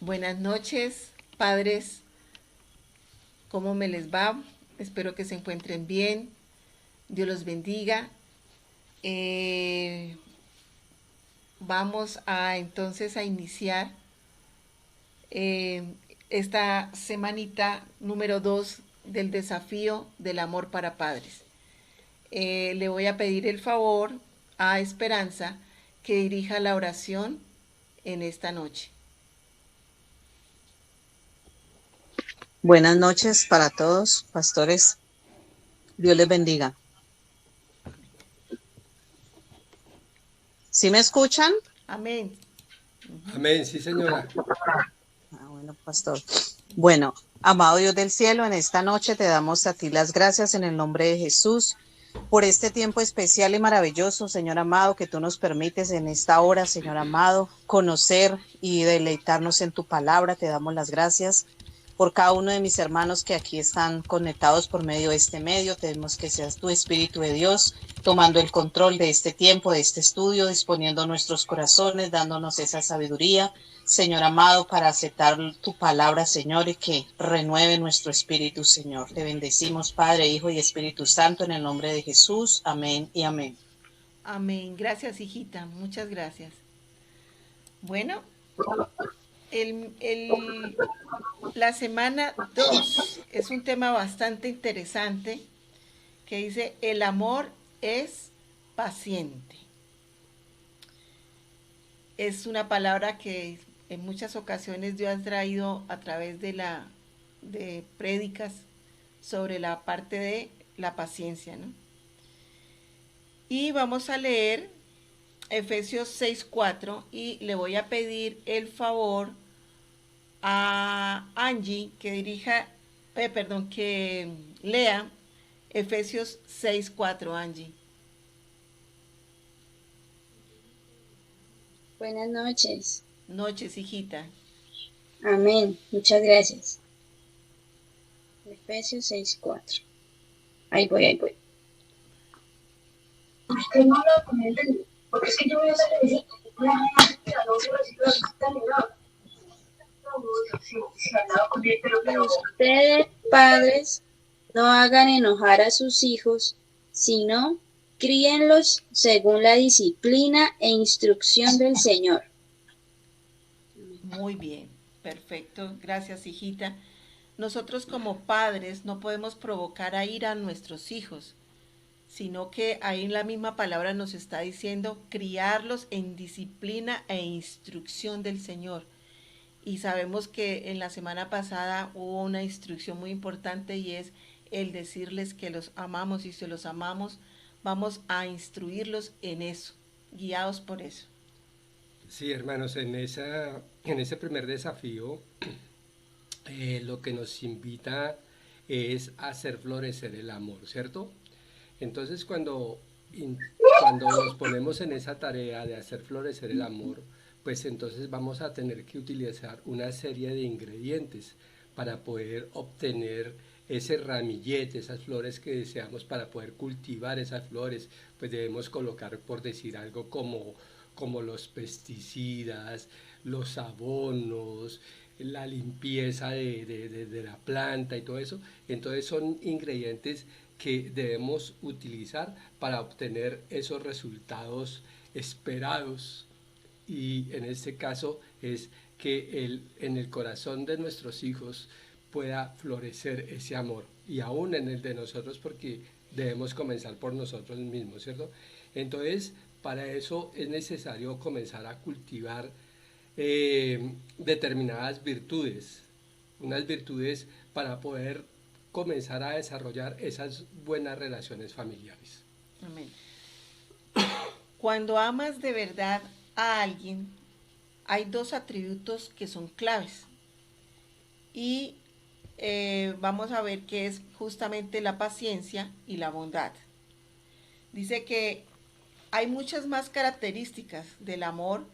Buenas noches, padres. ¿Cómo me les va? Espero que se encuentren bien. Dios los bendiga. Eh, Vamos a entonces a iniciar eh, esta semanita número 2 del desafío del amor para padres. Le voy a pedir el favor a Esperanza que dirija la oración en esta noche. Buenas noches para todos, pastores. Dios les bendiga. ¿Sí me escuchan? Amén. Amén, sí, señora. Bueno, pastor. Bueno, amado Dios del cielo, en esta noche te damos a ti las gracias en el nombre de Jesús por este tiempo especial y maravilloso, Señor amado, que tú nos permites en esta hora, Señor amado, conocer y deleitarnos en tu palabra. Te damos las gracias por cada uno de mis hermanos que aquí están conectados por medio de este medio. Tenemos que seas tu Espíritu de Dios tomando el control de este tiempo, de este estudio, disponiendo nuestros corazones, dándonos esa sabiduría, Señor amado, para aceptar tu palabra, Señor, y que renueve nuestro espíritu, Señor. Te bendecimos, Padre, Hijo y Espíritu Santo, en el nombre de Jesús. Amén y amén. Amén. Gracias, hijita. Muchas gracias. Bueno, el, la semana 2 es un tema bastante interesante que dice, el amor es paciente. Es una palabra que en muchas ocasiones Dios ha traído a través de prédicas sobre la parte de la paciencia, ¿no? Y vamos a leer Efesios 6:4 y le voy a pedir el favor a Angie que que lea Efesios 6:4, Angie. Buenas noches. Noches, hijita. Amén. Muchas gracias. Efesios 6:4. Ahí voy, ahí voy. Es que no hablo con él, porque es que yo voy a hacer el visita. Ustedes, padres, no hagan enojar a sus hijos, sino críenlos según la disciplina e instrucción del Señor. Muy bien, perfecto. Gracias, hijita. Nosotros como padres no podemos provocar a ira a nuestros hijos, sino que ahí en la misma palabra nos está diciendo criarlos en disciplina e instrucción del Señor. Y sabemos que en la semana pasada hubo una instrucción muy importante y es el decirles que los amamos y si los amamos, vamos a instruirlos en eso, guiados por eso. Sí, hermanos, en ese primer desafío, lo que nos invita es a hacer florecer el amor, ¿cierto? Entonces, cuando nos ponemos en esa tarea de hacer florecer el amor, pues entonces vamos a tener que utilizar una serie de ingredientes para poder obtener ese ramillete, esas flores que deseamos. Para poder cultivar esas flores, pues debemos colocar, por decir algo, como los pesticidas, los abonos, la limpieza de la planta y todo eso. Entonces son ingredientes que debemos utilizar para obtener esos resultados esperados. Y en este caso es que en el corazón de nuestros hijos pueda florecer ese amor, y aún en el de nosotros, porque debemos comenzar por nosotros mismos, ¿cierto? Entonces, para eso es necesario comenzar a cultivar determinadas virtudes, unas virtudes para poder comenzar a desarrollar esas buenas relaciones familiares. Amén. Cuando amas de verdad a alguien, hay dos atributos que son claves. Y vamos a ver qué es justamente la paciencia y la bondad. Dice que hay muchas más características del amor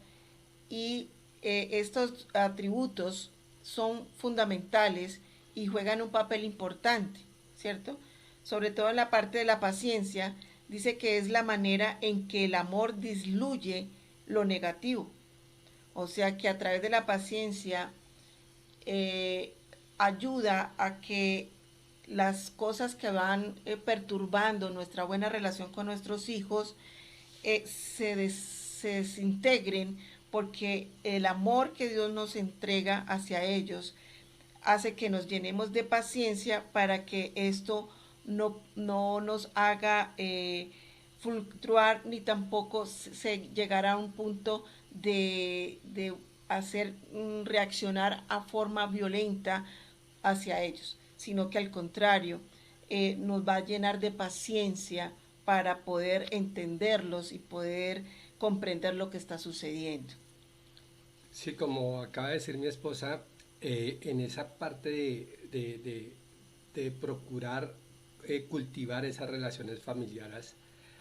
y estos atributos son fundamentales y juegan un papel importante, ¿cierto? Sobre todo en la parte de la paciencia, dice que es la manera en que el amor disluye lo negativo. O sea que a través de la paciencia ayuda a que las cosas que van perturbando nuestra buena relación con nuestros hijos se desintegren, porque el amor que Dios nos entrega hacia ellos hace que nos llenemos de paciencia para que esto no nos haga fluctuar, ni tampoco se llegará a un punto de hacer reaccionar a forma violenta hacia ellos, sino que al contrario, nos va a llenar de paciencia para poder entenderlos y poder comprender lo que está sucediendo. Sí, como acaba de decir mi esposa, en esa parte de procurar cultivar esas relaciones familiares,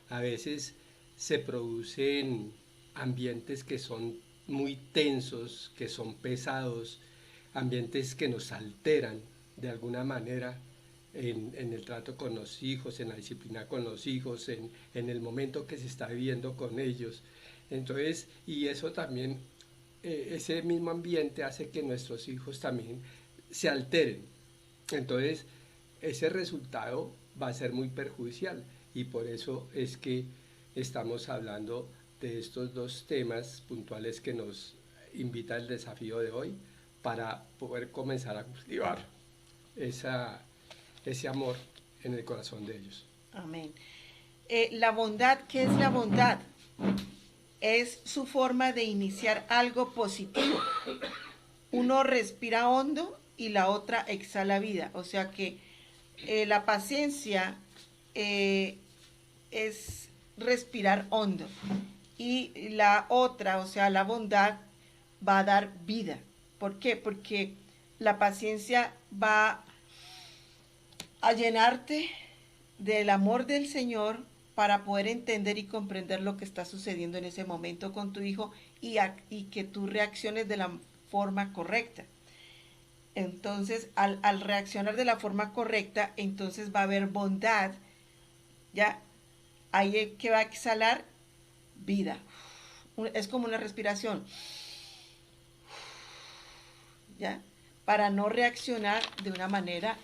a veces se producen ambientes que son muy tensos, que son pesados, ambientes que nos alteran de alguna manera en el trato con los hijos, en la disciplina con los hijos, en el momento que se está viviendo con ellos. Entonces, y eso también, ese mismo ambiente hace que nuestros hijos también se alteren. Entonces, ese resultado va a ser muy perjudicial y por eso es que estamos hablando de estos dos temas puntuales que nos invita el desafío de hoy para poder comenzar a cultivar ese amor en el corazón de ellos. Amén. La bondad, ¿qué es la bondad? Es su forma de iniciar algo positivo. Uno respira hondo y la otra exhala vida. O sea que la paciencia es respirar hondo. Y la otra, o sea, la bondad, va a dar vida. ¿Por qué? Porque la paciencia va a llenarte del amor del Señor para poder entender y comprender lo que está sucediendo en ese momento con tu hijo y que tú reacciones de la forma correcta. Entonces, al reaccionar de la forma correcta, entonces va a haber bondad, ¿ya? Ahí que va a exhalar vida. Es como una respiración, ¿ya? Para no reaccionar de una manera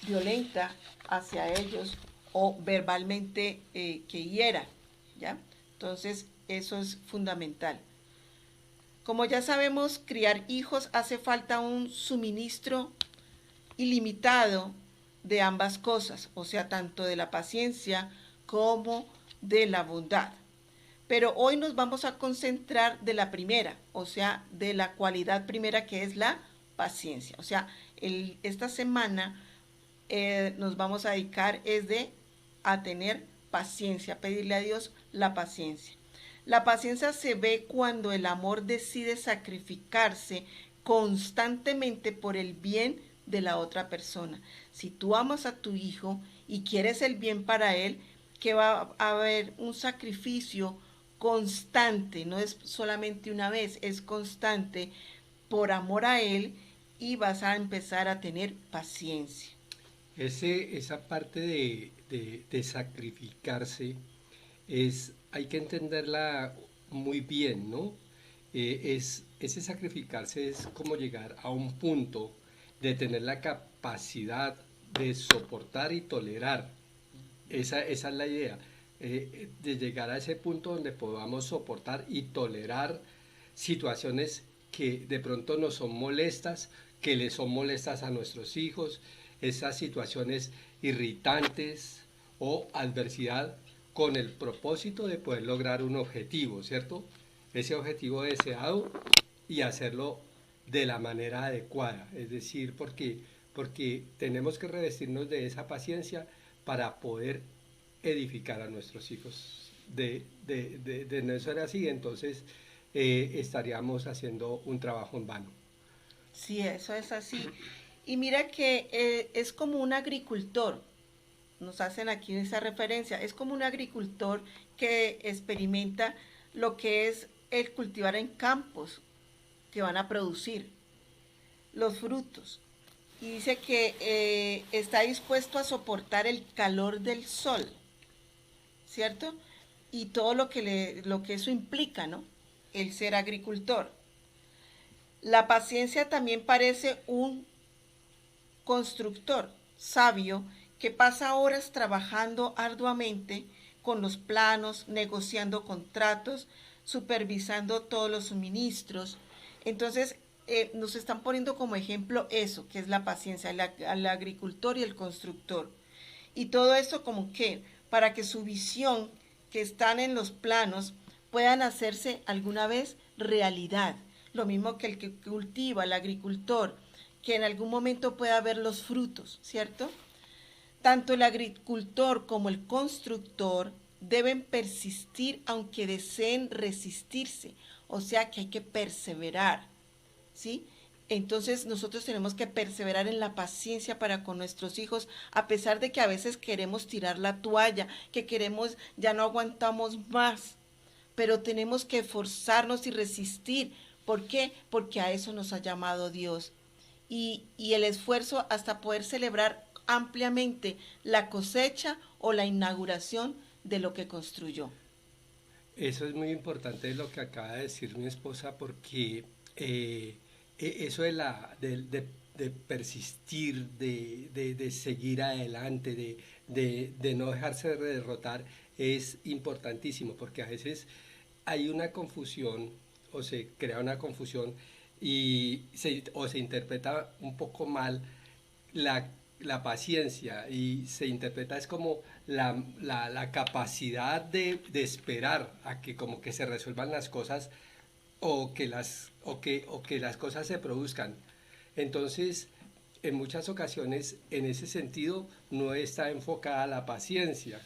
violenta hacia ellos o verbalmente que hiera, ¿ya? Entonces, eso es fundamental. Como ya sabemos, criar hijos hace falta un suministro ilimitado de ambas cosas, o sea, tanto de la paciencia como de la bondad. Pero hoy nos vamos a concentrar de la primera, o sea, de la cualidad primera, que es la paciencia. O sea, esta semana nos vamos a dedicar a tener paciencia, a pedirle a Dios la paciencia. La paciencia se ve cuando el amor decide sacrificarse constantemente por el bien de la otra persona. Si tú amas a tu hijo y quieres el bien para él, que va a haber un sacrificio constante, no es solamente una vez, es constante por amor a él, y vas a empezar a tener paciencia. Esa parte de sacrificarse hay que entenderla muy bien, ¿no? Ese sacrificarse es como llegar a un punto de tener la capacidad de soportar y tolerar. Esa es la idea, de llegar a ese punto donde podamos soportar y tolerar situaciones que de pronto nos son molestas, que le son molestas a nuestros hijos, esas situaciones irritantes o adversidad, con el propósito de poder lograr un objetivo, ¿cierto? Ese objetivo deseado, y hacerlo de la manera adecuada, es decir, porque tenemos que revestirnos de esa paciencia para poder edificar a nuestros hijos. De no ser así, entonces estaríamos haciendo un trabajo en vano. Sí, eso es así. Y mira que es como un agricultor, nos hacen aquí esa referencia, es como un agricultor que experimenta lo que es el cultivar en campos que van a producir los frutos. Y dice que está dispuesto a soportar el calor del sol, ¿cierto? Y todo lo que eso implica, ¿no? El ser agricultor. La paciencia también parece un constructor sabio que pasa horas trabajando arduamente con los planos, negociando contratos, supervisando todos los suministros. Entonces, nos están poniendo como ejemplo eso, que es la paciencia, el agricultor y el constructor. Y todo esto como que para que su visión, que están en los planos, puedan hacerse alguna vez realidad. Lo mismo que el que cultiva, el agricultor, que en algún momento pueda ver los frutos, ¿cierto? Tanto el agricultor como el constructor deben persistir aunque deseen resistirse, o sea que hay que perseverar, ¿sí? Entonces nosotros tenemos que perseverar en la paciencia para con nuestros hijos, a pesar de que a veces queremos tirar la toalla, que queremos, ya no aguantamos más, pero tenemos que esforzarnos y resistir. ¿Por qué? Porque a eso nos ha llamado Dios. Y el esfuerzo hasta poder celebrar ampliamente la cosecha o la inauguración de lo que construyó. Eso es muy importante lo que acaba de decir mi esposa porque eso de persistir, de seguir adelante, de no dejarse derrotar es importantísimo porque a veces hay una confusión o se crea una confusión o se interpreta un poco mal la paciencia y se interpreta es como la capacidad de esperar a que como que se resuelvan las cosas o que las cosas se produzcan. Entonces, en muchas ocasiones, en ese sentido, no está enfocada la paciencia,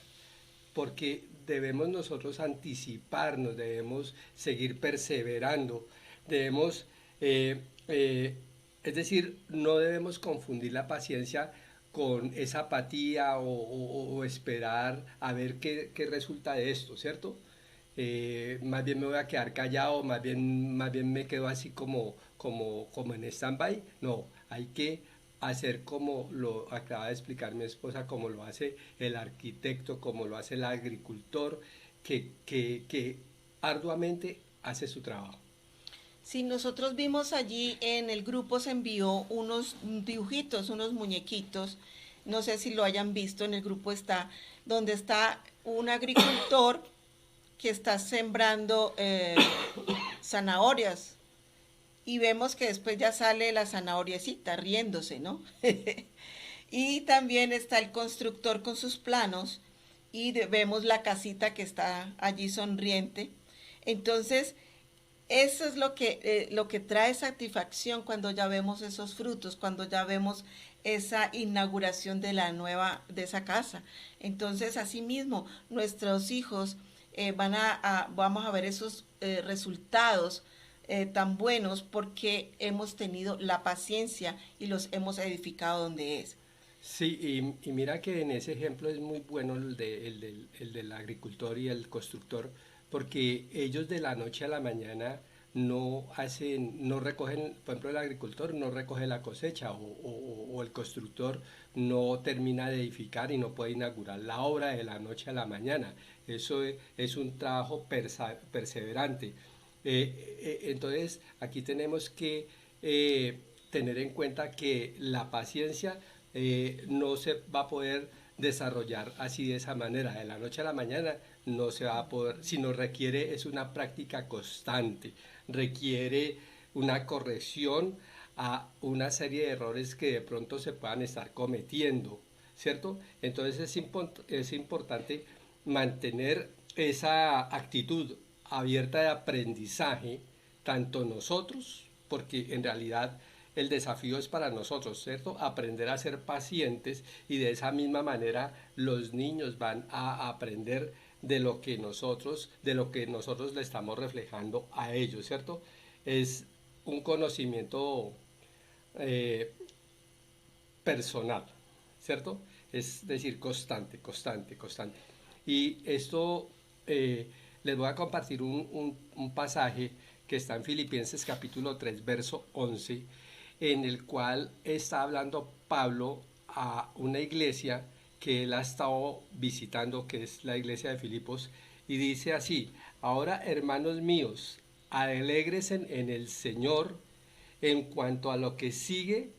porque debemos nosotros anticiparnos, debemos seguir perseverando, debemos, eh, eh, es decir, no debemos confundir la paciencia con esa apatía o esperar a ver qué resulta de esto, ¿cierto? Más bien me voy a quedar callado, más bien me quedo así como en stand-by. No, hay que hacer como lo acaba de explicar mi esposa, como lo hace el arquitecto, como lo hace el agricultor, que arduamente hace su trabajo. Si nosotros vimos allí en el grupo se envió unos dibujitos, unos muñequitos, no sé si lo hayan visto, en el grupo está, donde está un agricultor que está sembrando zanahorias y vemos que después ya sale la zanahoriecita riéndose, ¿no? Y también está el constructor con sus planos y vemos la casita que está allí sonriente. Entonces, eso es lo que trae satisfacción cuando ya vemos esos frutos, cuando ya vemos esa inauguración de la nueva, de esa casa. Entonces, asimismo, nuestros hijos vamos a ver esos resultados tan buenos porque hemos tenido la paciencia y los hemos edificado donde es. Sí, y mira que en ese ejemplo es muy bueno el del agricultor y el constructor, porque ellos de la noche a la mañana no recogen, por ejemplo, el agricultor no recoge la cosecha o el constructor no termina de edificar y no puede inaugurar la obra de la noche a la mañana. Eso es un trabajo perseverante. Entonces, aquí tenemos que tener en cuenta que la paciencia no se va a poder desarrollar así de esa manera, de la noche a la mañana no se va a poder, sino requiere, es una práctica constante, requiere una corrección a una serie de errores que de pronto se puedan estar cometiendo, ¿cierto? Entonces es importante mantener esa actitud abierta de aprendizaje, tanto nosotros, porque en realidad el desafío es para nosotros, ¿cierto? Aprender a ser pacientes y de esa misma manera los niños van a aprender de lo que nosotros le estamos reflejando a ellos, ¿cierto? Es un conocimiento eh, personal, ¿cierto? Es decir, constante. Y esto les voy a compartir un pasaje que está en Filipenses capítulo 3, verso 11, en el cual está hablando Pablo a una iglesia que él ha estado visitando, que es la iglesia de Filipos, y dice así: ahora, hermanos míos, alégresen en el Señor. En cuanto a lo que sigue,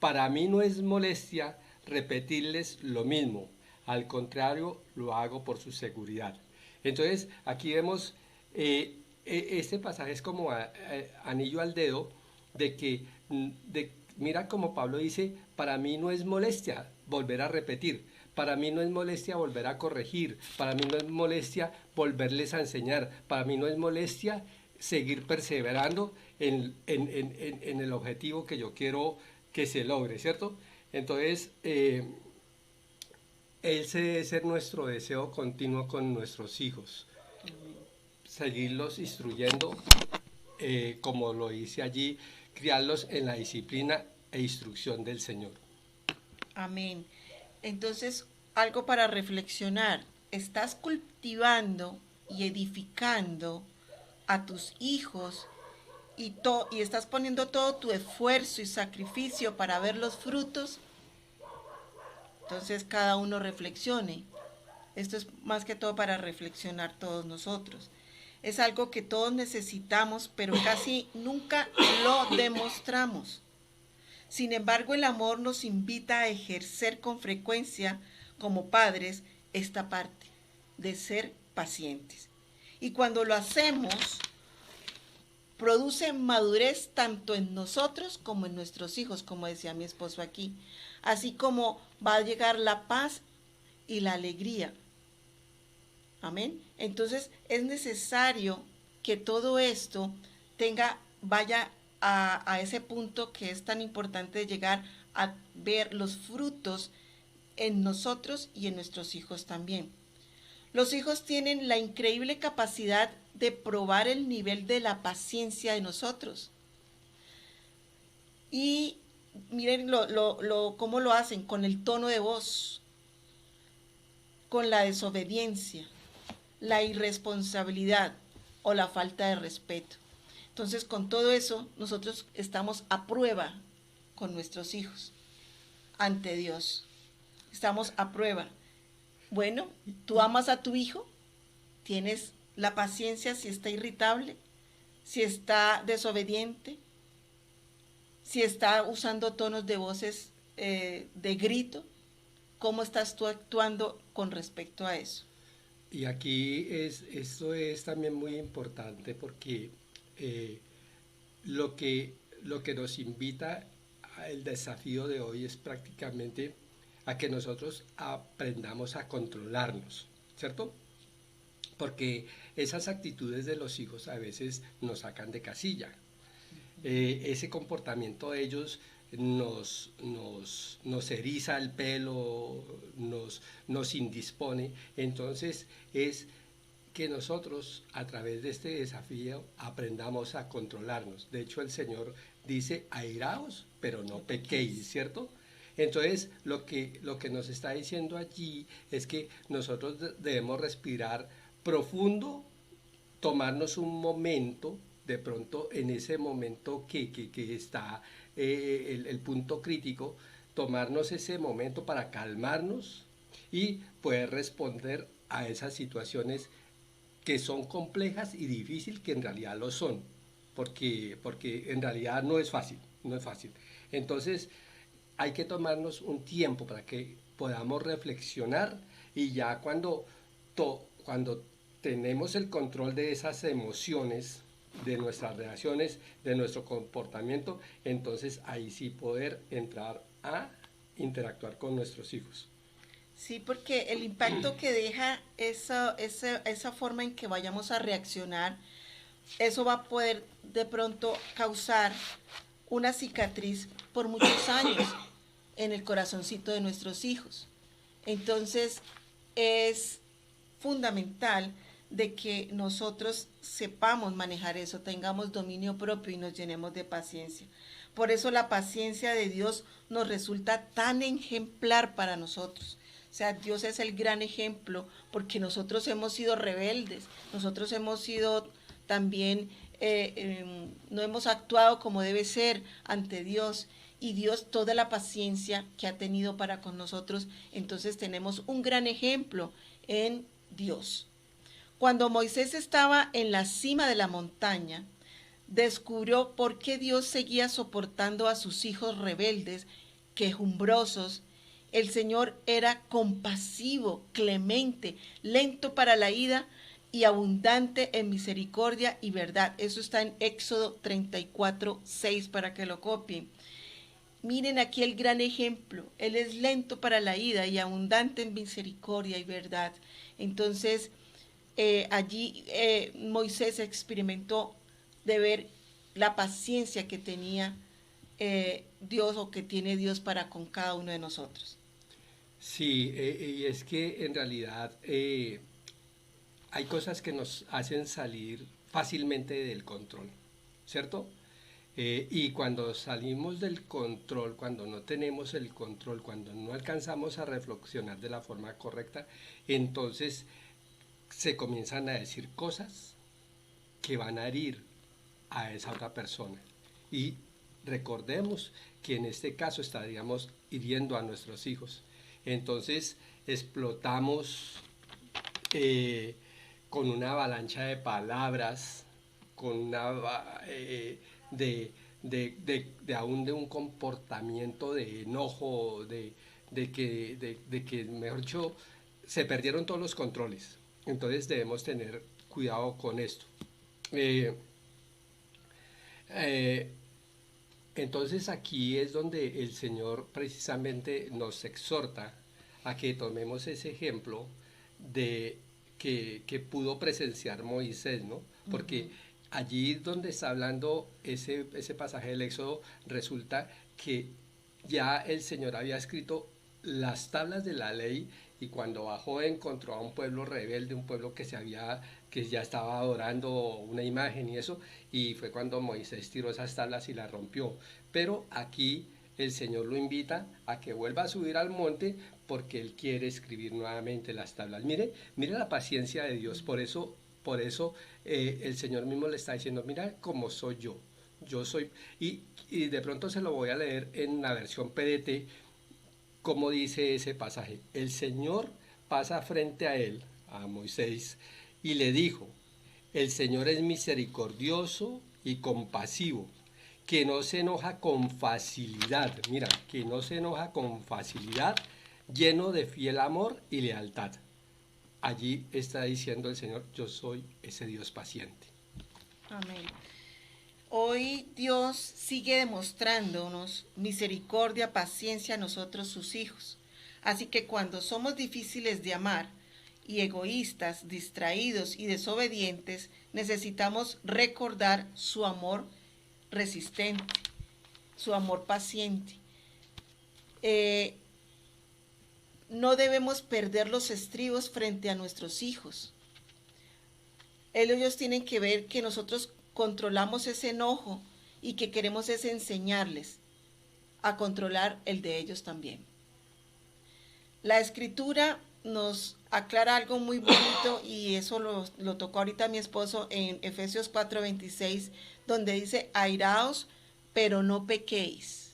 para mí no es molestia repetirles lo mismo, al contrario, lo hago por su seguridad. Entonces, aquí vemos, este pasaje es como anillo al dedo, de que, mira como Pablo dice, para mí no es molestia volver a repetir, para mí no es molestia volver a corregir, para mí no es molestia volverles a enseñar, para mí no es molestia seguir perseverando en el objetivo que yo quiero que se logre, ¿cierto? Entonces, ese debe ser nuestro deseo continuo con nuestros hijos, seguirlos instruyendo, como lo dice allí, criarlos en la disciplina e instrucción del Señor. Amén. Entonces, algo para reflexionar. ¿Estás cultivando y edificando a tus hijos y estás poniendo todo tu esfuerzo y sacrificio para ver los frutos? Entonces, cada uno reflexione. Esto es más que todo para reflexionar todos nosotros. Es algo que todos necesitamos, pero casi nunca lo demostramos. Sin embargo, el amor nos invita a ejercer con frecuencia, como padres, esta parte de ser pacientes. Y cuando lo hacemos, produce madurez tanto en nosotros como en nuestros hijos, como decía mi esposo aquí. Así como va a llegar la paz y la alegría. Amén. Entonces es necesario que todo esto vaya a ese punto que es tan importante de llegar a ver los frutos en nosotros y en nuestros hijos también. Los hijos tienen la increíble capacidad de probar el nivel de la paciencia de nosotros. Y miren cómo lo hacen, con el tono de voz, con la desobediencia, la irresponsabilidad o la falta de respeto. Entonces, con todo eso, nosotros estamos a prueba con nuestros hijos, ante Dios. Estamos a prueba. Bueno, ¿tú amas a tu hijo? ¿Tienes la paciencia si está irritable? ¿Si está desobediente? ¿Si está usando tonos de voces de grito? ¿Cómo estás tú actuando con respecto a eso? Y aquí esto es también muy importante porque eh, lo que nos invita el desafío de hoy es prácticamente a que nosotros aprendamos a controlarnos, ¿cierto? Porque esas actitudes de los hijos a veces nos sacan de casilla. Ese comportamiento de ellos nos eriza el pelo, nos indispone. Entonces es que nosotros a través de este desafío aprendamos a controlarnos. De hecho el Señor dice, airaos, pero no pequéis, ¿cierto? Entonces lo que nos está diciendo allí es que nosotros debemos respirar profundo, tomarnos un momento, de pronto en ese momento que está el punto crítico, tomarnos ese momento para calmarnos y poder responder a esas situaciones que son complejas y difíciles, que en realidad lo son, porque en realidad no es fácil, no es fácil. Entonces hay que tomarnos un tiempo para que podamos reflexionar y ya cuando tenemos el control de esas emociones, de nuestras reacciones, de nuestro comportamiento, entonces ahí sí poder entrar a interactuar con nuestros hijos. Sí, porque el impacto que deja esa forma en que vayamos a reaccionar, eso va a poder de pronto causar una cicatriz por muchos años en el corazoncito de nuestros hijos. Entonces es fundamental de que nosotros sepamos manejar eso, tengamos dominio propio y nos llenemos de paciencia. Por eso la paciencia de Dios nos resulta tan ejemplar para nosotros. O sea, Dios es el gran ejemplo porque nosotros hemos sido rebeldes, nosotros hemos sido también, no hemos actuado como debe ser ante Dios, y Dios toda la paciencia que ha tenido para con nosotros. Entonces tenemos un gran ejemplo en Dios. Cuando Moisés estaba en la cima de la montaña, descubrió por qué Dios seguía soportando a sus hijos rebeldes, quejumbrosos. El Señor era compasivo, clemente, lento para la ira y abundante en misericordia y verdad. Eso está en Éxodo 34:6 para que lo copien. Miren aquí el gran ejemplo. Él es lento para la ira y abundante en misericordia y verdad. Entonces, allí Moisés experimentó de ver la paciencia que tenía Dios o que tiene Dios para con cada uno de nosotros. Sí, y es que en realidad hay cosas que nos hacen salir fácilmente del control, ¿cierto? Y cuando salimos del control, cuando no tenemos el control, cuando no alcanzamos a reflexionar de la forma correcta, entonces se comienzan a decir cosas que van a herir a esa otra persona. Y recordemos que en este caso estaríamos hiriendo a nuestros hijos. Entonces explotamos eh, con una avalancha de palabras, con una aún de un comportamiento de enojo, de que mejor dicho, se perdieron todos los controles. Entonces debemos tener cuidado con esto. Eh, eh, entonces aquí es donde el Señor precisamente nos exhorta a que tomemos ese ejemplo de que pudo presenciar Moisés, ¿no? Porque allí donde está hablando ese pasaje del Éxodo, resulta que ya el Señor había escrito las tablas de la ley y cuando bajó encontró a un pueblo rebelde, un pueblo que ya estaba adorando una imagen y eso, y fue cuando Moisés tiró esas tablas y las rompió. Pero aquí el Señor lo invita a que vuelva a subir al monte porque Él quiere escribir nuevamente las tablas. Mire la paciencia de Dios, por eso el Señor mismo le está diciendo, mira cómo soy yo soy, y de pronto se lo voy a leer en la versión PDT, como dice ese pasaje. El Señor pasa frente a él, a Moisés, y le dijo, el Señor es misericordioso y compasivo, que no se enoja con facilidad, mira, que no se enoja con facilidad, lleno de fiel amor y lealtad. Allí está diciendo el Señor, yo soy ese Dios paciente. Amén. Hoy Dios sigue demostrándonos misericordia, paciencia a nosotros sus hijos. Así que cuando somos difíciles de amar y egoístas, distraídos y desobedientes, necesitamos recordar su amor resistente, su amor paciente. No debemos perder los estribos frente a nuestros hijos. Ellos tienen que ver que nosotros controlamos ese enojo y que queremos es enseñarles a controlar el de ellos también. La escritura nos aclara algo muy bonito y eso lo tocó ahorita mi esposo en Efesios 4:26, donde dice, airaos, pero no pequéis.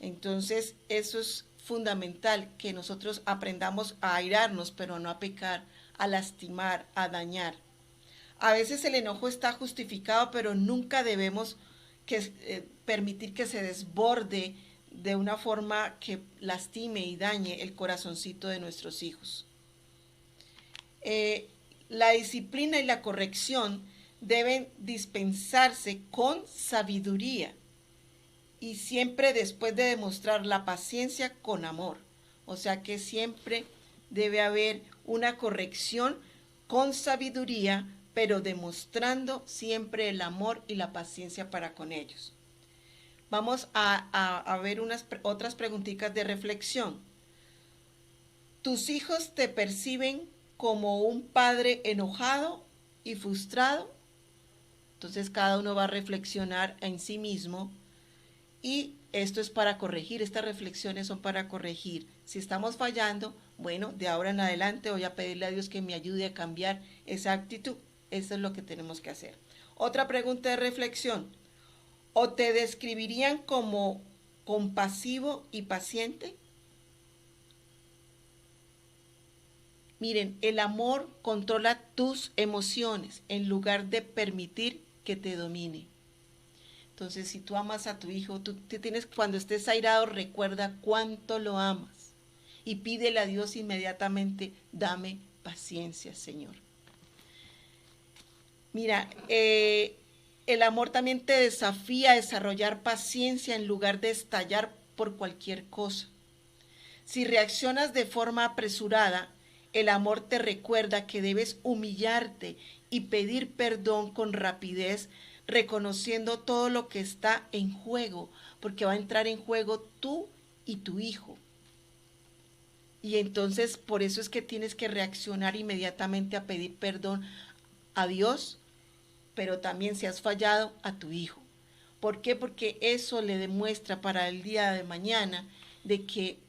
Entonces eso es fundamental, que nosotros aprendamos a airarnos, pero no a pecar, a lastimar, a dañar. A veces el enojo está justificado, pero nunca debemos permitir que se desborde de una forma que lastime y dañe el corazoncito de nuestros hijos. La disciplina y la corrección deben dispensarse con sabiduría y siempre después de demostrar la paciencia con amor. O sea que siempre debe haber una corrección con sabiduría, pero demostrando siempre el amor y la paciencia para con ellos. Vamos a ver otras preguntitas de reflexión. ¿Tus hijos te perciben como un padre enojado y frustrado? Entonces cada uno va a reflexionar en sí mismo y esto es para corregir, estas reflexiones son para corregir. Si estamos fallando, bueno, de ahora en adelante voy a pedirle a Dios que me ayude a cambiar esa actitud. Eso es lo que tenemos que hacer. Otra pregunta de reflexión. ¿O te describirían como compasivo y paciente? Miren, el amor controla tus emociones en lugar de permitir que te domine. Entonces, si tú amas a tu hijo, tú te tienes, cuando estés airado, recuerda cuánto lo amas y pídele a Dios inmediatamente, dame paciencia, Señor. Mira, el amor también te desafía a desarrollar paciencia en lugar de estallar por cualquier cosa. Si reaccionas de forma apresurada, el amor te recuerda que debes humillarte y pedir perdón con rapidez, reconociendo todo lo que está en juego, porque va a entrar en juego tú y tu hijo. Y entonces por eso es que tienes que reaccionar inmediatamente a pedir perdón a Dios, pero también si has fallado a tu hijo. ¿Por qué? Porque eso le demuestra para el día de mañana de que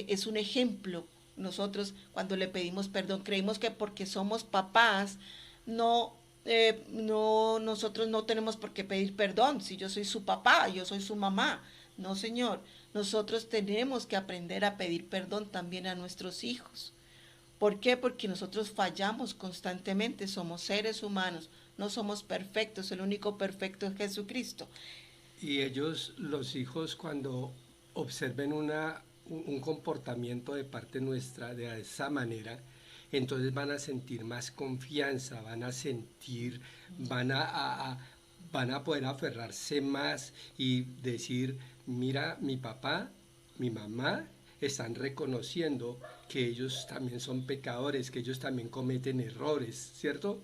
es un ejemplo. Nosotros cuando le pedimos perdón creemos que porque somos papás nosotros no tenemos por qué pedir perdón. Si yo soy su papá, yo soy su mamá. No, Señor, nosotros tenemos que aprender a pedir perdón también a nuestros hijos. ¿Por qué? Porque nosotros fallamos constantemente, somos seres humanos, no somos perfectos, el único perfecto es Jesucristo. Y ellos, los hijos, cuando observen un comportamiento de parte nuestra de esa manera, entonces van a sentir más confianza, van a poder aferrarse más y decir, mira, mi papá, mi mamá están reconociendo que ellos también son pecadores, que ellos también cometen errores, ¿cierto?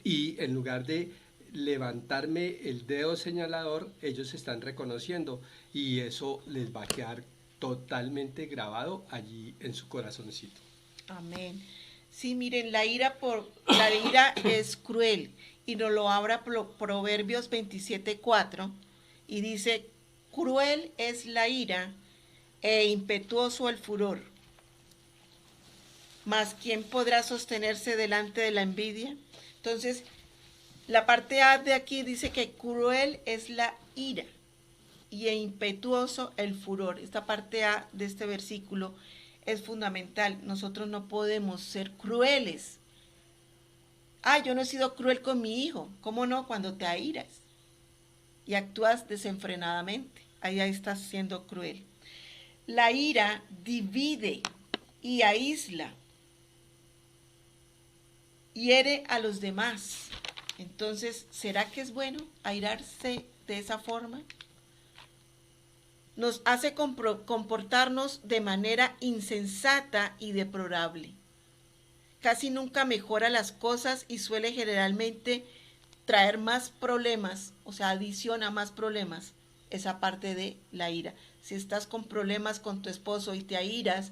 Y en lugar de levantarme el dedo señalador, ellos están reconociendo y eso les va a quedar totalmente grabado allí en su corazoncito. Amén. Sí, miren, la ira es cruel y nos lo habla Proverbios 27:4 y dice, cruel es la ira e impetuoso el furor. Mas ¿quién podrá sostenerse delante de la envidia? Entonces, la parte A de aquí dice que cruel es la ira y impetuoso el furor. Esta parte A de este versículo es fundamental. Nosotros no podemos ser crueles. Yo no he sido cruel con mi hijo. ¿Cómo no? Cuando te airas y actúas desenfrenadamente. Ahí estás siendo cruel. La ira divide y aísla. Hiere a los demás. Entonces, ¿será que es bueno airarse de esa forma? Nos hace comportarnos de manera insensata y deplorable. Casi nunca mejora las cosas y suele generalmente traer más problemas, o sea, adiciona más problemas esa parte de la ira. Si estás con problemas con tu esposo y te airas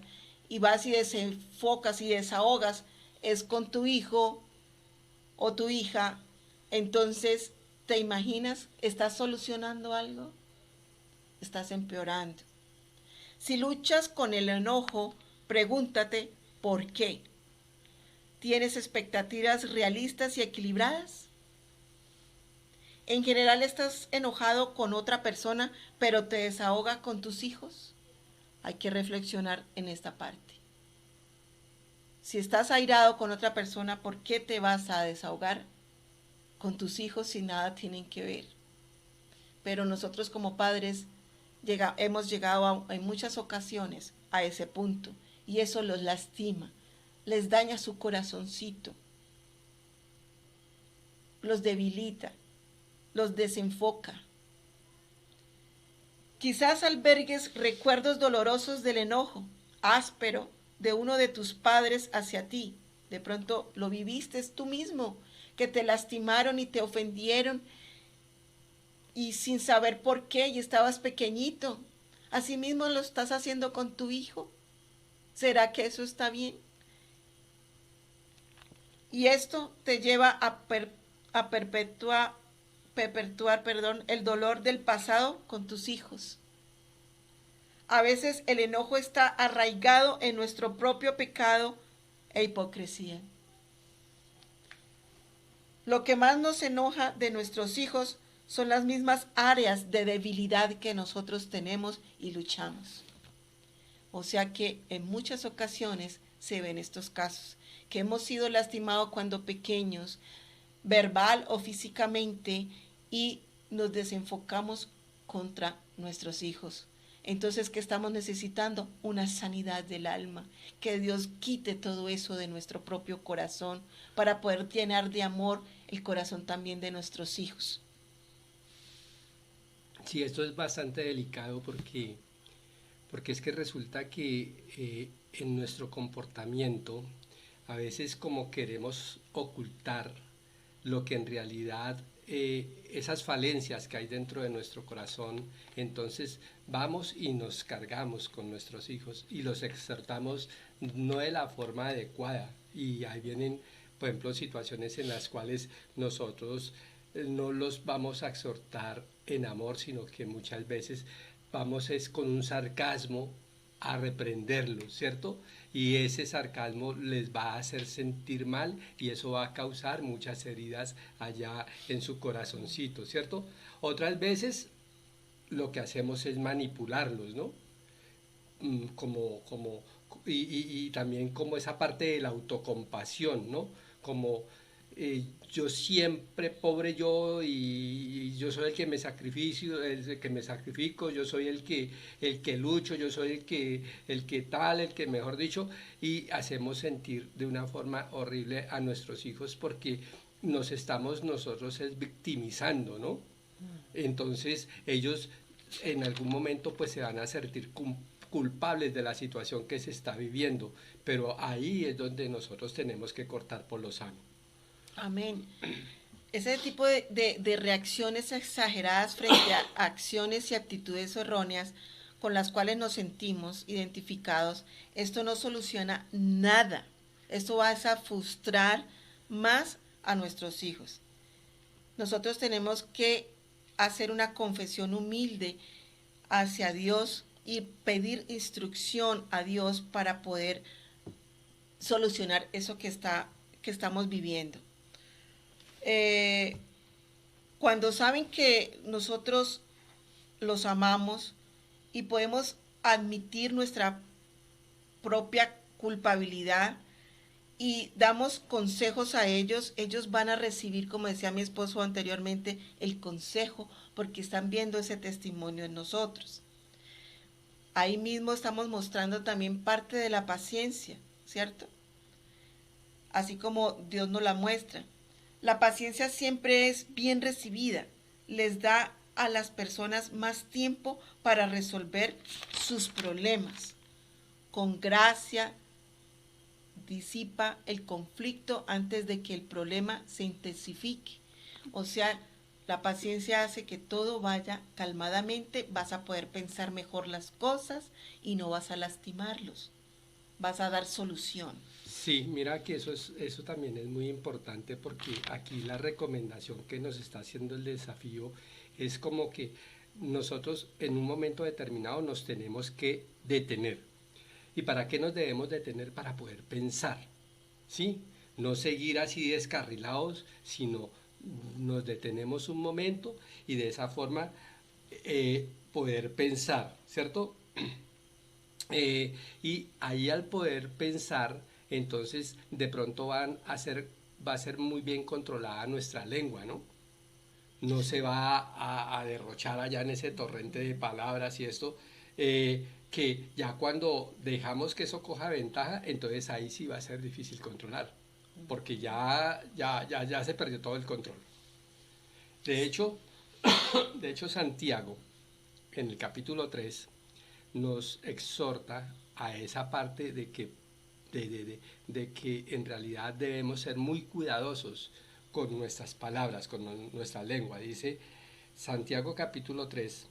y vas y desenfocas y desahogas, es con tu hijo o tu hija, entonces, ¿te imaginas? ¿Estás solucionando algo? Estás empeorando. Si luchas con el enojo, pregúntate ¿por qué? ¿Tienes expectativas realistas y equilibradas? En general estás enojado con otra persona, pero te desahoga con tus hijos. Hay que reflexionar en esta parte. Si estás airado con otra persona, ¿por qué te vas a desahogar con tus hijos si nada tienen que ver? Pero nosotros como padres hemos llegado en muchas ocasiones a ese punto y eso los lastima, les daña su corazoncito, los debilita, los desenfoca. Quizás albergues recuerdos dolorosos del enojo áspero de uno de tus padres hacia ti. De pronto lo viviste tú mismo, que te lastimaron y te ofendieron y sin saber por qué, y estabas pequeñito. Asimismo lo estás haciendo con tu hijo. ¿Será que eso está bien? Y esto te lleva a perpetuar el dolor del pasado con tus hijos. A veces el enojo está arraigado en nuestro propio pecado e hipocresía. Lo que más nos enoja de nuestros hijos son las mismas áreas de debilidad que nosotros tenemos y luchamos. O sea que en muchas ocasiones se ven estos casos, que hemos sido lastimados cuando pequeños, verbal o físicamente, y nos desenfocamos contra nuestros hijos. Entonces, ¿qué estamos necesitando? Una sanidad del alma, que Dios quite todo eso de nuestro propio corazón para poder llenar de amor el corazón también de nuestros hijos. Sí, esto es bastante delicado porque es que resulta que en nuestro comportamiento a veces como queremos ocultar lo que en realidad esas falencias que hay dentro de nuestro corazón, entonces vamos y nos cargamos con nuestros hijos y los exhortamos no de la forma adecuada, y ahí vienen, por ejemplo, situaciones en las cuales nosotros no los vamos a exhortar en amor, sino que muchas veces vamos es con un sarcasmo a reprenderlos, ¿cierto? Y ese sarcasmo les va a hacer sentir mal y eso va a causar muchas heridas allá en su corazoncito, ¿cierto? Otras veces lo que hacemos es manipularlos, ¿no? Y también como esa parte de la autocompasión, ¿no? Como yo siempre pobre yo y yo soy el que me sacrifico, yo soy el que lucho, yo soy el que tal, el que mejor dicho, y hacemos sentir de una forma horrible a nuestros hijos porque nos estamos nosotros es victimizando, ¿no? Entonces ellos en algún momento pues se van a sentir culpables de la situación que se está viviendo, pero ahí es donde nosotros tenemos que cortar por lo sano. Amén. Ese tipo de reacciones exageradas frente a acciones y actitudes erróneas con las cuales nos sentimos identificados, esto no soluciona nada. Esto va a frustrar más a nuestros hijos. Nosotros tenemos que hacer una confesión humilde hacia Dios y pedir instrucción a Dios para poder solucionar eso que estamos viviendo. Cuando saben que nosotros los amamos y podemos admitir nuestra propia culpabilidad y damos consejos a ellos, ellos van a recibir, como decía mi esposo anteriormente, el consejo porque están viendo ese testimonio en nosotros. Ahí mismo estamos mostrando también parte de la paciencia, ¿cierto? Así como Dios nos la muestra. La paciencia siempre es bien recibida, les da a las personas más tiempo para resolver sus problemas. Con gracia disipa el conflicto antes de que el problema se intensifique. O sea, la paciencia hace que todo vaya calmadamente, vas a poder pensar mejor las cosas y no vas a lastimarlos, vas a dar solución. Sí, mira que eso también es muy importante porque aquí la recomendación que nos está haciendo el desafío es como que nosotros en un momento determinado nos tenemos que detener. ¿Y para qué nos debemos detener? Para poder pensar, ¿sí? No seguir así descarrilados, sino nos detenemos un momento y de esa forma poder pensar, ¿cierto? Y ahí al poder pensar, entonces de pronto va a ser muy bien controlada nuestra lengua, ¿no? No se va a derrochar allá en ese torrente de palabras y esto, que ya cuando dejamos que eso coja ventaja, entonces ahí sí va a ser difícil controlar, porque ya se perdió todo el control. De hecho, Santiago, en el capítulo 3 nos exhorta a esa parte de que en realidad debemos ser muy cuidadosos con nuestras palabras, con nuestra lengua. Dice Santiago capítulo 3,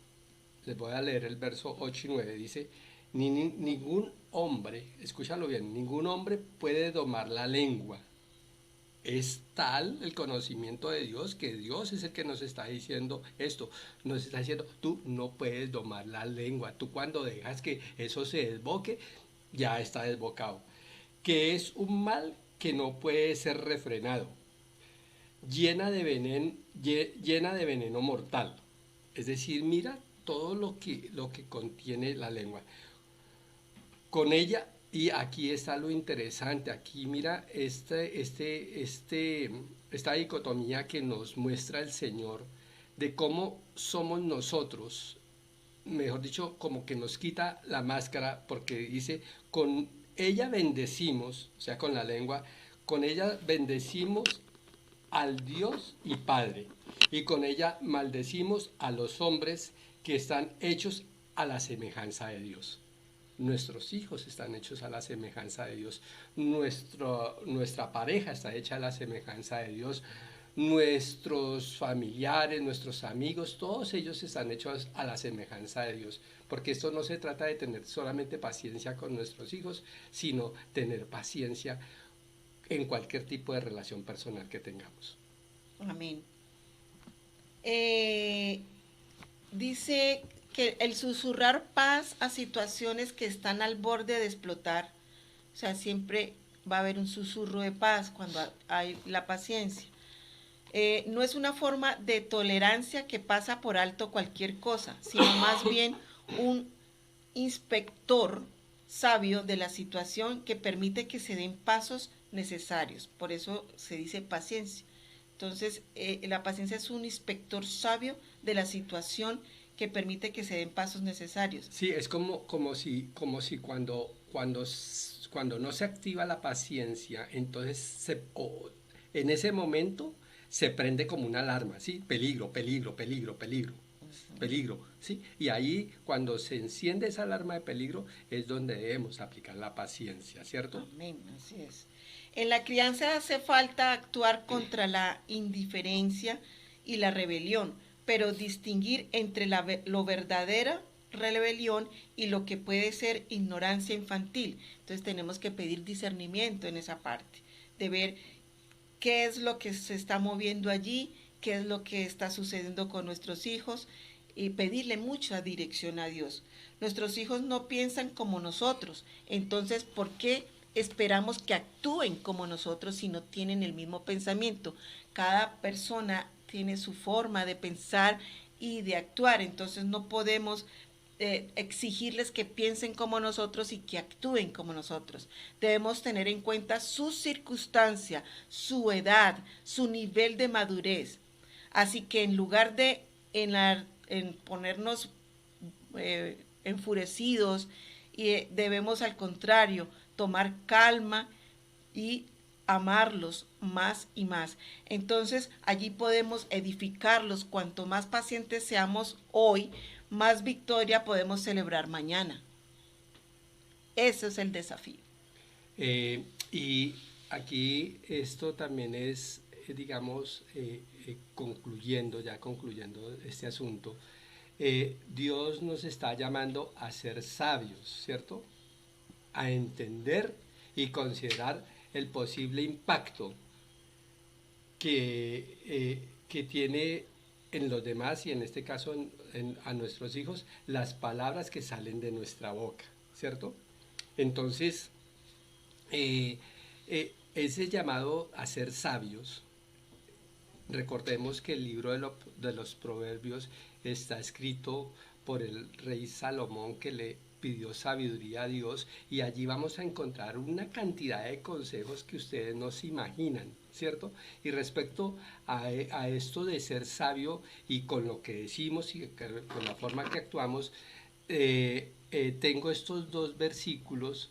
les voy a leer el verso 8 y 9, dice, ningún hombre, escúchalo bien, ningún hombre puede domar la lengua. Es tal el conocimiento de Dios que Dios es el que nos está diciendo esto, nos está diciendo, tú no puedes domar la lengua, tú cuando dejas que eso se desboque, ya está desbocado, que es un mal que no puede ser refrenado, llena de veneno mortal. Es decir, mira todo lo que contiene la lengua. Con ella Y aquí está lo interesante, aquí mira esta dicotomía que nos muestra el Señor de cómo somos nosotros, mejor dicho, como que nos quita la máscara, porque dice, con ella bendecimos, o sea, con la lengua, con ella bendecimos al Dios y Padre, y con ella maldecimos a los hombres que están hechos a la semejanza de Dios. Nuestros hijos están hechos a la semejanza de Dios. Nuestra pareja está hecha a la semejanza de Dios. Nuestros familiares, nuestros amigos, todos ellos están hechos a la semejanza de Dios. Porque esto no se trata de tener solamente paciencia con nuestros hijos, sino tener paciencia en cualquier tipo de relación personal que tengamos. Amén. Dice que el susurrar paz a situaciones que están al borde de explotar, o sea, siempre va a haber un susurro de paz cuando hay la paciencia. No es una forma de tolerancia que pasa por alto cualquier cosa, sino más bien un inspector sabio de la situación que permite que se den pasos necesarios. Por eso se dice paciencia. Entonces, la paciencia es un inspector sabio de la situación que permite que se den pasos necesarios. Sí, es como si cuando no se activa la paciencia, entonces en ese momento se prende como una alarma, ¿sí? Peligro, peligro, peligro, peligro, peligro, ¿sí? Y ahí cuando se enciende esa alarma de peligro es donde debemos aplicar la paciencia, ¿cierto? Amén, así es. En la crianza hace falta actuar contra la indiferencia y la rebelión, pero distinguir entre lo verdadera rebelión y lo que puede ser ignorancia infantil. Entonces tenemos que pedir discernimiento en esa parte, de ver qué es lo que se está moviendo allí, qué es lo que está sucediendo con nuestros hijos y pedirle mucha dirección a Dios. Nuestros hijos no piensan como nosotros, entonces, ¿por qué esperamos que actúen como nosotros si no tienen el mismo pensamiento? Cada persona tiene su forma de pensar y de actuar, entonces no podemos exigirles que piensen como nosotros y que actúen como nosotros. Debemos tener en cuenta su circunstancia, su edad, su nivel de madurez. Así que en lugar de en ponernos enfurecidos, debemos al contrario tomar calma y amarlos más y más. Entonces allí podemos edificarlos. Cuanto más pacientes seamos hoy, más victoria podemos celebrar mañana. Ese es el desafío. Y aquí esto también es, digamos, concluyendo este asunto, Dios nos está llamando a ser sabios, ¿cierto? A entender y considerar el posible impacto que tiene en los demás y en este caso a nuestros hijos las palabras que salen de nuestra boca, ¿cierto? Entonces, ese llamado a ser sabios, recordemos que el libro de los Proverbios está escrito por el rey Salomón, que le pidió sabiduría a Dios, y allí vamos a encontrar una cantidad de consejos que ustedes no se imaginan, ¿cierto? Y respecto a esto de ser sabio y con lo que decimos y con la forma que actuamos, tengo estos dos versículos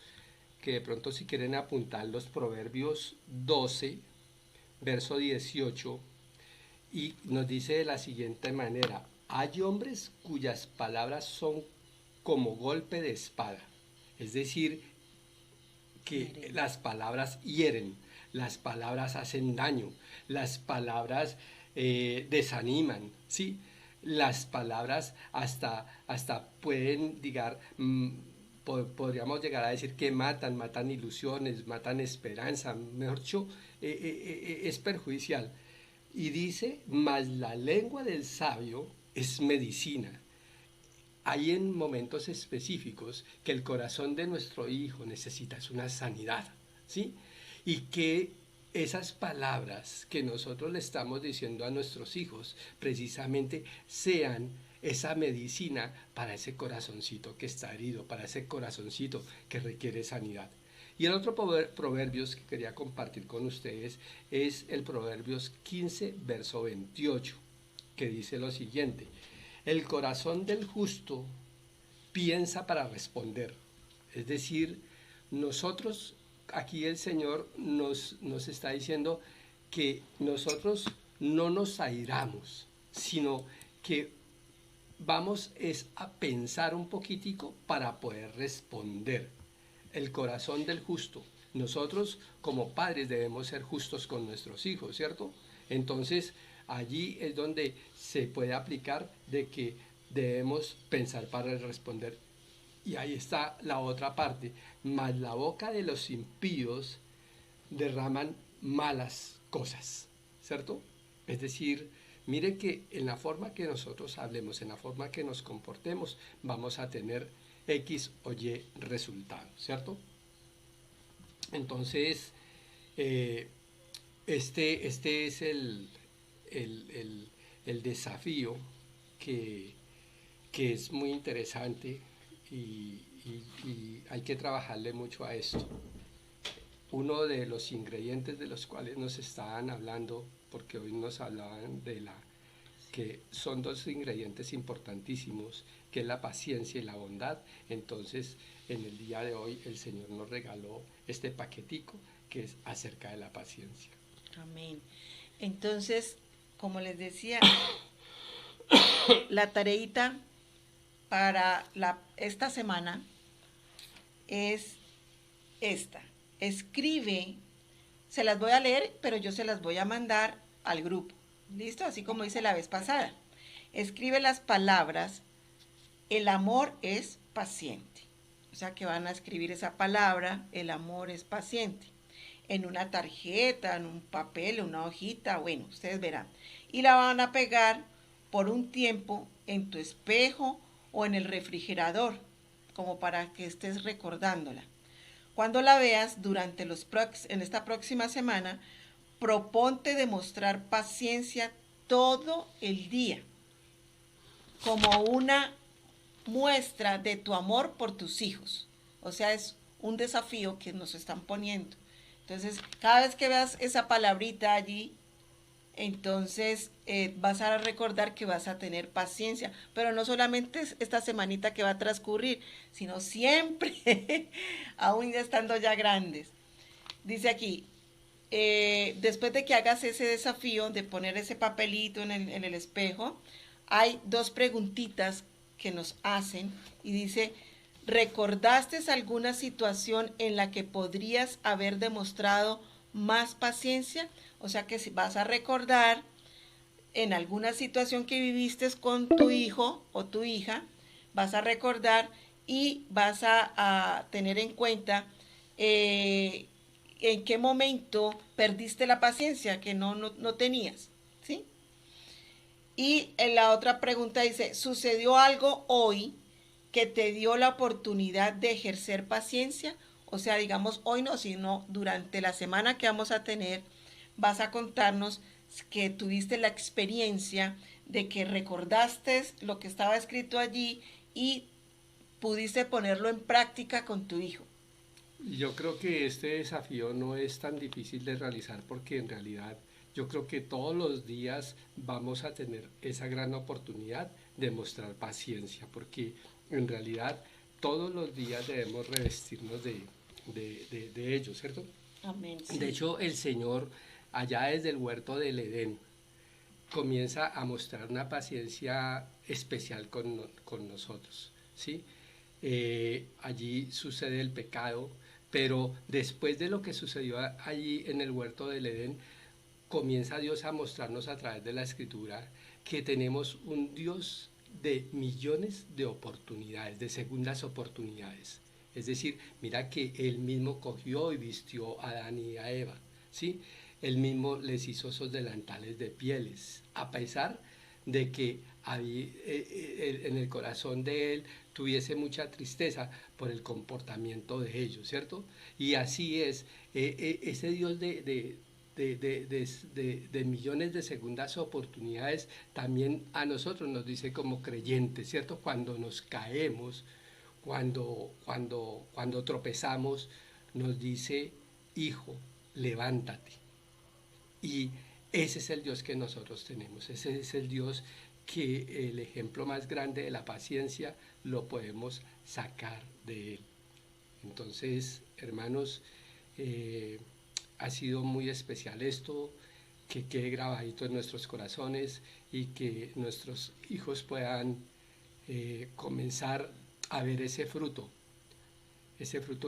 que de pronto si quieren apuntar, los Proverbios 12, verso 18, y nos dice de la siguiente manera: hay hombres cuyas palabras son como golpe de espada, es decir, que las palabras hieren, las palabras hacen daño, las palabras desaniman, ¿sí? Las palabras hasta pueden, podríamos llegar a decir que matan ilusiones, matan esperanza, mejor dicho, es perjudicial. Y dice, mas la lengua del sabio es medicina. Hay en momentos específicos que el corazón de nuestro hijo necesita una sanidad, ¿sí? Y que esas palabras que nosotros le estamos diciendo a nuestros hijos precisamente sean esa medicina para ese corazoncito que está herido, para ese corazoncito que requiere sanidad. Y el otro proverbios que quería compartir con ustedes es el Proverbios 15, verso 28, que dice lo siguiente: el corazón del justo piensa para responder. Es decir, nosotros, aquí el Señor nos está diciendo que nosotros no nos airamos, sino que vamos es a pensar un poquitico para poder responder. El corazón del justo. Nosotros como padres debemos ser justos con nuestros hijos, ¿cierto? Entonces allí es donde se puede aplicar de que debemos pensar para responder. Y ahí está la otra parte. Mas la boca de los impíos derraman malas cosas, ¿cierto? Es decir, mire que en la forma que nosotros hablemos, en la forma que nos comportemos, vamos a tener X o Y resultado, ¿cierto? Entonces, este es el desafío que, que es muy interesante y hay que trabajarle mucho a esto. Uno de los ingredientes de los cuales nos estaban hablando, porque hoy nos hablaban de que son dos ingredientes importantísimos, que es la paciencia y la bondad. Entonces, en el día de hoy el Señor nos regaló este paquetico que es acerca de la paciencia. Amén. Entonces, como les decía, la tareita para esta semana es esta. Escribe, se las voy a leer, pero yo se las voy a mandar al grupo. ¿Listo? Así como hice la vez pasada. Escribe las palabras: el amor es paciente. O sea que van a escribir esa palabra: el amor es paciente, en una tarjeta, en un papel, en una hojita, bueno, ustedes verán. Y la van a pegar por un tiempo en tu espejo o en el refrigerador, como para que estés recordándola. Cuando la veas en esta próxima semana, proponte demostrar paciencia todo el día, como una muestra de tu amor por tus hijos. O sea, es un desafío que nos están poniendo. Entonces, cada vez que veas esa palabrita allí, entonces vas a recordar que vas a tener paciencia, pero no solamente esta semanita que va a transcurrir, sino siempre, aún ya estando ya grandes. Dice aquí, después de que hagas ese desafío de poner ese papelito en el espejo, hay dos preguntitas que nos hacen y dice: ¿recordaste alguna situación en la que podrías haber demostrado más paciencia? O sea que si vas a recordar en alguna situación que viviste con tu hijo o tu hija, vas a recordar y vas a tener en cuenta en qué momento perdiste la paciencia que no tenías, ¿sí? Y en la otra pregunta dice: ¿sucedió algo hoy que te dio la oportunidad de ejercer paciencia? O sea, digamos, hoy no, sino durante la semana que vamos a tener, vas a contarnos que tuviste la experiencia de que recordaste lo que estaba escrito allí y pudiste ponerlo en práctica con tu hijo. Yo creo que este desafío no es tan difícil de realizar porque en realidad yo creo que todos los días vamos a tener esa gran oportunidad de mostrar paciencia, porque en realidad todos los días debemos revestirnos de ello, ¿cierto? Amén. Sí. De hecho, el Señor, allá desde el huerto del Edén, comienza a mostrar una paciencia especial con nosotros, ¿sí? Allí sucede el pecado, pero después de lo que sucedió allí en el huerto del Edén, comienza Dios a mostrarnos a través de la Escritura que tenemos un Dios de millones de oportunidades, de segundas oportunidades. Es decir, mira que Él mismo cogió y vistió a Adán y a Eva, ¿sí? Él mismo les hizo esos delantales de pieles, a pesar de que en el corazón de Él tuviese mucha tristeza por el comportamiento de ellos, ¿cierto? Y así es, ese Dios de de millones de segundas oportunidades, también a nosotros nos dice como creyentes, ¿cierto? Cuando nos caemos, cuando tropezamos, nos dice, hijo, levántate. Y ese es el Dios que nosotros tenemos, ese es el Dios que el ejemplo más grande de la paciencia lo podemos sacar de él. Entonces, hermanos, ha sido muy especial esto, que quede grabadito en nuestros corazones y que nuestros hijos puedan comenzar a ver ese fruto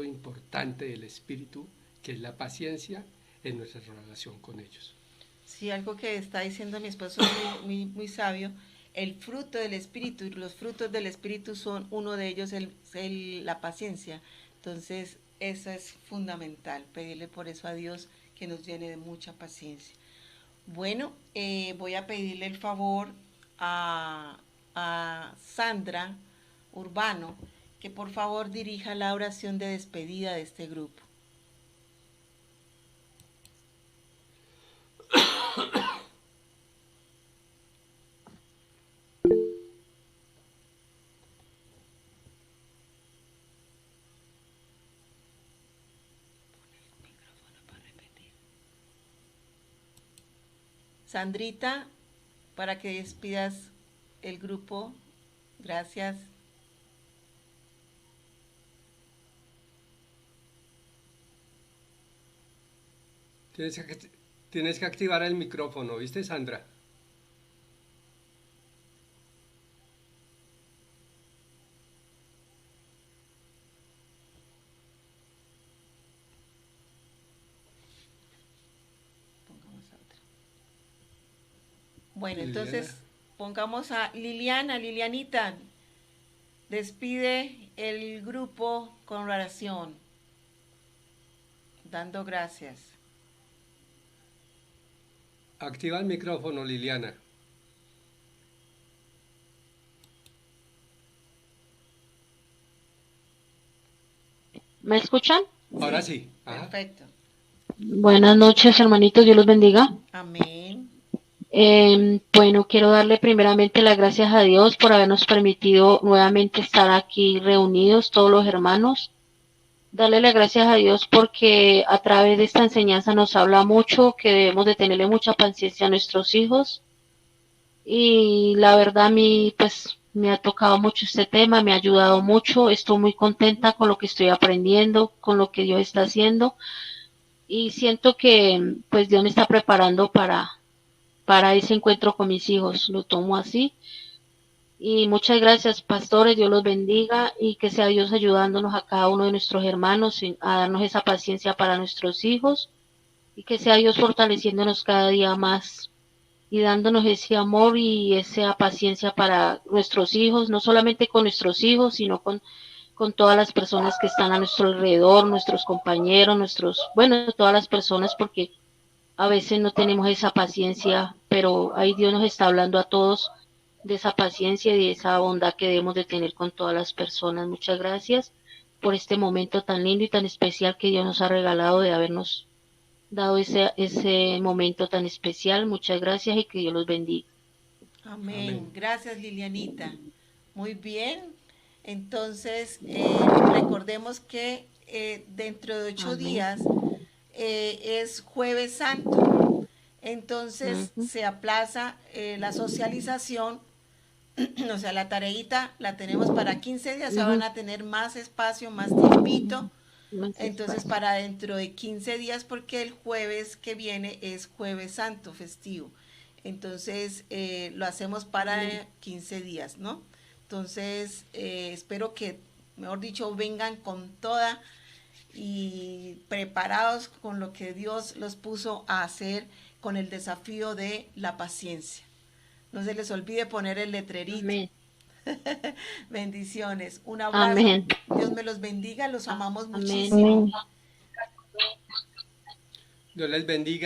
importante del Espíritu, que es la paciencia en nuestra relación con ellos. Sí, algo que está diciendo mi esposo es muy sabio. El fruto del Espíritu, y los frutos del Espíritu son, uno de ellos la paciencia. Entonces, eso es fundamental, pedirle por eso a Dios que nos llene de mucha paciencia. Bueno, voy a pedirle el favor a Sandra Urbano, que por favor dirija la oración de despedida de este grupo. Sandrita, para que despidas el grupo. Gracias. Tienes que activar el micrófono, ¿viste, Sandra? Bueno, Liliana. Entonces pongamos a Lilianita, despide el grupo con oración, dando gracias. Activa el micrófono, Liliana. ¿Me escuchan? Ahora sí. Ajá. Perfecto. Buenas noches, hermanitos, Dios los bendiga. Amén. Bueno, quiero darle primeramente las gracias a Dios por habernos permitido nuevamente estar aquí reunidos, todos los hermanos. Darle las gracias a Dios porque a través de esta enseñanza nos habla mucho que debemos de tenerle mucha paciencia a nuestros hijos. Y la verdad a mí pues me ha tocado mucho este tema, me ha ayudado mucho, estoy muy contenta con lo que estoy aprendiendo, con lo que Dios está haciendo y siento que pues Dios me está preparando para ese encuentro con mis hijos, lo tomo así. Y muchas gracias, pastores, Dios los bendiga y que sea Dios ayudándonos a cada uno de nuestros hermanos a darnos esa paciencia para nuestros hijos y que sea Dios fortaleciéndonos cada día más y dándonos ese amor y esa paciencia para nuestros hijos, no solamente con nuestros hijos, sino con todas las personas que están a nuestro alrededor, nuestros compañeros, bueno, todas las personas, porque a veces no tenemos esa paciencia, pero ahí Dios nos está hablando a todos de esa paciencia y de esa bondad que debemos de tener con todas las personas. Muchas gracias por este momento tan lindo y tan especial que Dios nos ha regalado de habernos dado ese momento tan especial. Muchas gracias y que Dios los bendiga. Amén. Amén. Gracias, Lilianita. Muy bien. Entonces, recordemos que dentro de 8 Amén. días es Jueves Santo. Entonces, se aplaza la socialización. O sea, la tareita la tenemos para 15 días. Se van a tener más espacio, más tiempito. Entonces, para dentro de 15 días, porque el jueves que viene es Jueves Santo, festivo. Entonces, lo hacemos para 15 días, ¿no? Entonces, espero que, mejor dicho, vengan con toda y preparados con lo que Dios los puso a hacer con el desafío de la paciencia. No se les olvide poner el letrerito. Amén. Bendiciones. Un abrazo. Amén. Dios me los bendiga. Los amamos Amén. muchísimo. Dios les bendiga.